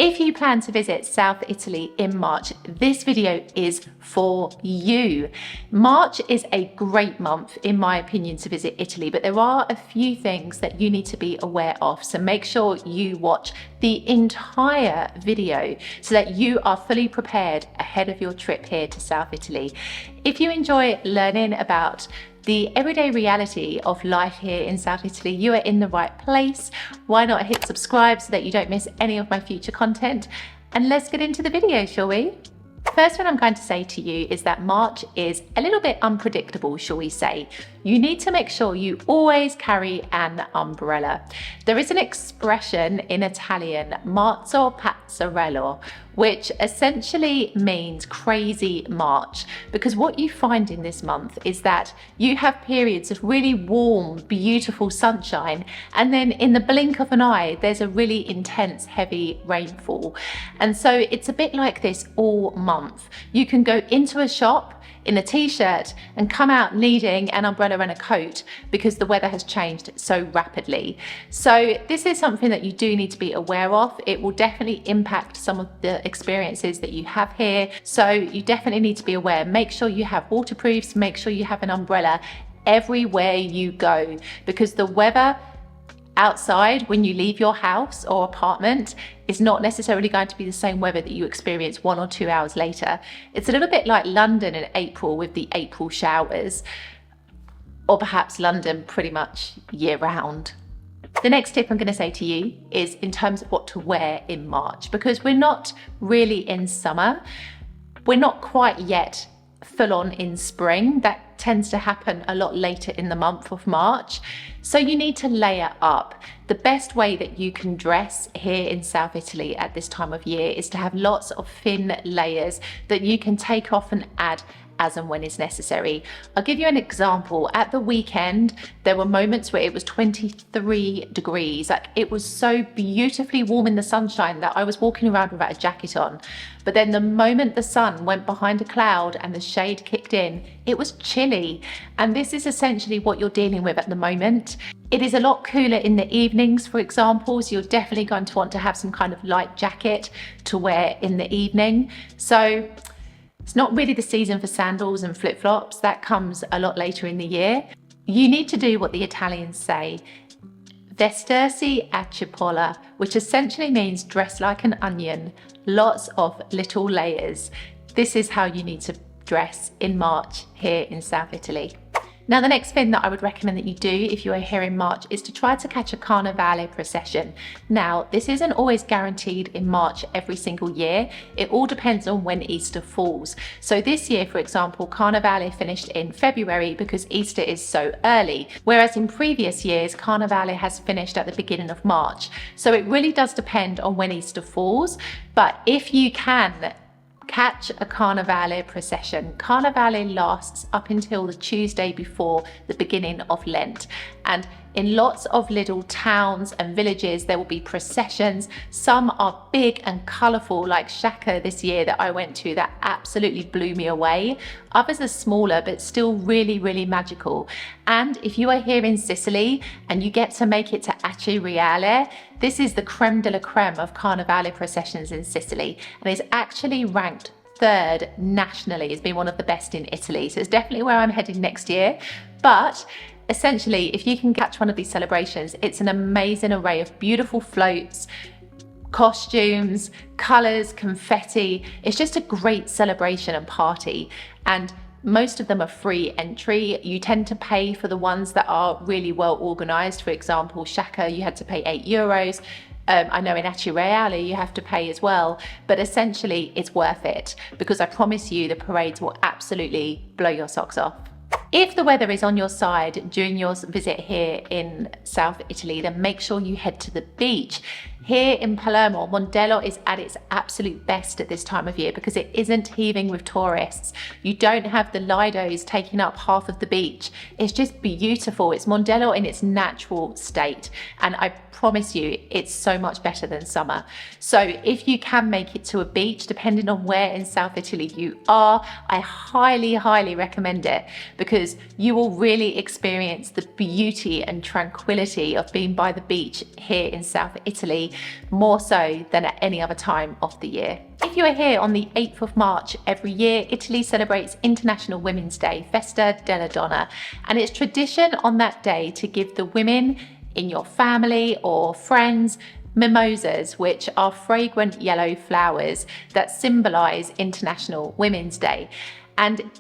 If you plan to visit South Italy in March, this video is for you. March is a great month, in my opinion, to visit Italy, but there are a few things that you need to be aware of. So make sure you watch the entire video so that you are fully prepared ahead of your trip here to South Italy. If you enjoy learning about the everyday reality of life here in South Italy, you are in the right place. Why not hit subscribe so that you don't miss any of my future content? And let's get into the video, shall we? First one I'm going to say to you is that March is a little bit unpredictable, shall we say. You need to make sure you always carry an umbrella. There is an expression in Italian, marzo pazzarello, which essentially means crazy March, because what you find in this month is that you have periods of really warm, beautiful sunshine, and then in the blink of an eye, there's a really intense, heavy rainfall. And so it's a bit like this all month. You can go into a shop in a t-shirt and come out needing an umbrella and a coat because the weather has changed so rapidly. So this is something that you do need to be aware of. It will definitely impact some of the experiences that you have here. So you definitely need to be aware. Make sure you have waterproofs, make sure you have an umbrella everywhere you go, because the weather outside when you leave your house or apartment is not necessarily going to be the same weather that you experience 1 or 2 hours later. It's a little bit like London in April with the April showers, or perhaps London pretty much year round. The next tip I'm going to say to you is in terms of what to wear in March, because we're not really in summer. We're not quite yet full on in spring. That tends to happen a lot later in the month of March. So you need to layer up. The best way that you can dress here in South Italy at this time of year is to have lots of thin layers that you can take off and add as and when is necessary. I'll give you an example. At the weekend, there were moments where it was 23 degrees. Like, it was so beautifully warm in the sunshine that I was walking around without a jacket on. But then the moment the sun went behind a cloud and the shade kicked in, it was chilly. And this is essentially what you're dealing with at the moment. It is a lot cooler in the evenings, for example, so you're definitely going to want to have some kind of light jacket to wear in the evening. So it's not really the season for sandals and flip-flops. That comes a lot later in the year. You need to do what the Italians say, vestirsi a cipolla, which essentially means dress like an onion, lots of little layers. This is how you need to dress in March here in South Italy. Now, the next thing that I would recommend that you do if you are here in March is to try to catch a Carnevale procession. Now, this isn't always guaranteed in March every single year. It all depends on when Easter falls. So this year, for example, Carnevale finished in February because Easter is so early, whereas in previous years, Carnevale has finished at the beginning of March. So it really does depend on when Easter falls. But if you can catch a Carnevale procession. Carnevale lasts up until the Tuesday before the beginning of Lent. And in lots of little towns and villages, there will be processions. Some are big and colourful, like Sciacca this year that I went to, that absolutely blew me away. Others are smaller, but still really, really magical. And if you are here in Sicily and you get to make it to Aci Reale, this is the creme de la creme of Carnevale processions in Sicily, and is actually ranked 3rd nationally as being one of the best in Italy. So it's definitely where I'm heading next year. But essentially, if you can catch one of these celebrations, it's an amazing array of beautiful floats, costumes, colours, confetti. It's just a great celebration and party. And most of them are free entry. You tend to pay for the ones that are really well organised. For example, Sciacca, you had to pay €8. I know in Aci Reale you have to pay as well, but essentially it's worth it, because I promise you the parades will absolutely blow your socks off. If the weather is on your side during your visit here in South Italy, then make sure you head to the beach. Here in Palermo, Mondello is at its absolute best at this time of year because it isn't heaving with tourists. You don't have the Lidos taking up half of the beach. It's just beautiful. It's Mondello in its natural state. And I promise you, it's so much better than summer. So if you can make it to a beach, depending on where in South Italy you are, I highly, highly recommend it, because you will really experience the beauty and tranquility of being by the beach here in South Italy. more so than at any other time of the year. If you are here on the 8th of March every year, Italy celebrates International Women's Day, Festa della Donna, and it's tradition on that day to give the women in your family or friends mimosas, which are fragrant yellow flowers that symbolize International Women's Day. And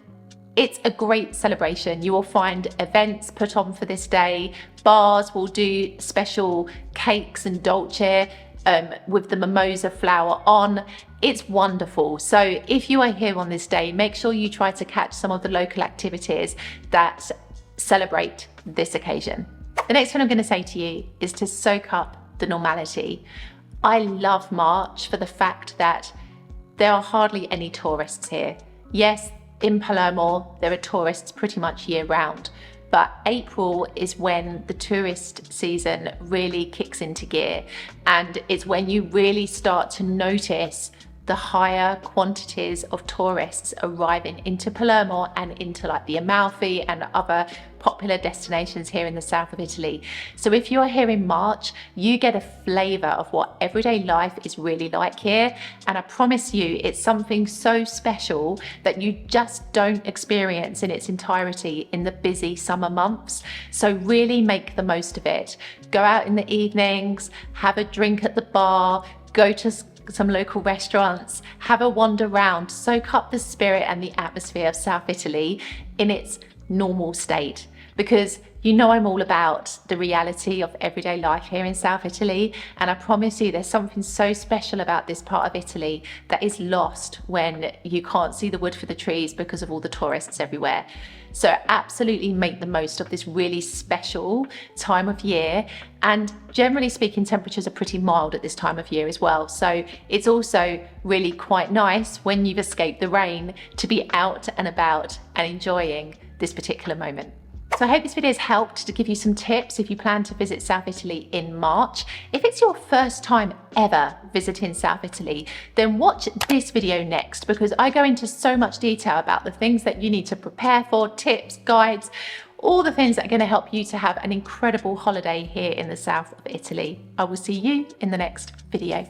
it's a great celebration. You will find events put on for this day. Bars will do special cakes and dolce with the mimosa flower on. It's wonderful. So if you are here on this day, make sure you try to catch some of the local activities that celebrate this occasion. The next thing I'm going to say to you is to soak up the normality. I love March for the fact that there are hardly any tourists here. Yes, in Palermo, there are tourists pretty much year round, but April is when the tourist season really kicks into gear, and it's when you really start to notice the higher quantities of tourists arriving into Palermo and into like the Amalfi and other popular destinations here in the south of Italy. So if you're here in March, you get a flavour of what everyday life is really like here, and I promise you it's something so special that you just don't experience in its entirety in the busy summer months. So really make the most of it. Go out in the evenings, have a drink at the bar, go to some local restaurants, have a wander around, soak up the spirit and the atmosphere of South Italy in its normal state, because you know I'm all about the reality of everyday life here in South Italy, and I promise you there's something so special about this part of Italy that is lost when you can't see the wood for the trees because of all the tourists everywhere. So absolutely make the most of this really special time of year, and generally speaking temperatures are pretty mild at this time of year as well, so it's also really quite nice when you've escaped the rain to be out and about and enjoying this particular moment. So I hope this video has helped to give you some tips if you plan to visit South Italy in March. If it's your first time ever visiting South Italy, then watch this video next, because I go into so much detail about the things that you need to prepare for, tips, guides, all the things that are going to help you to have an incredible holiday here in the south of Italy. I will see you in the next video.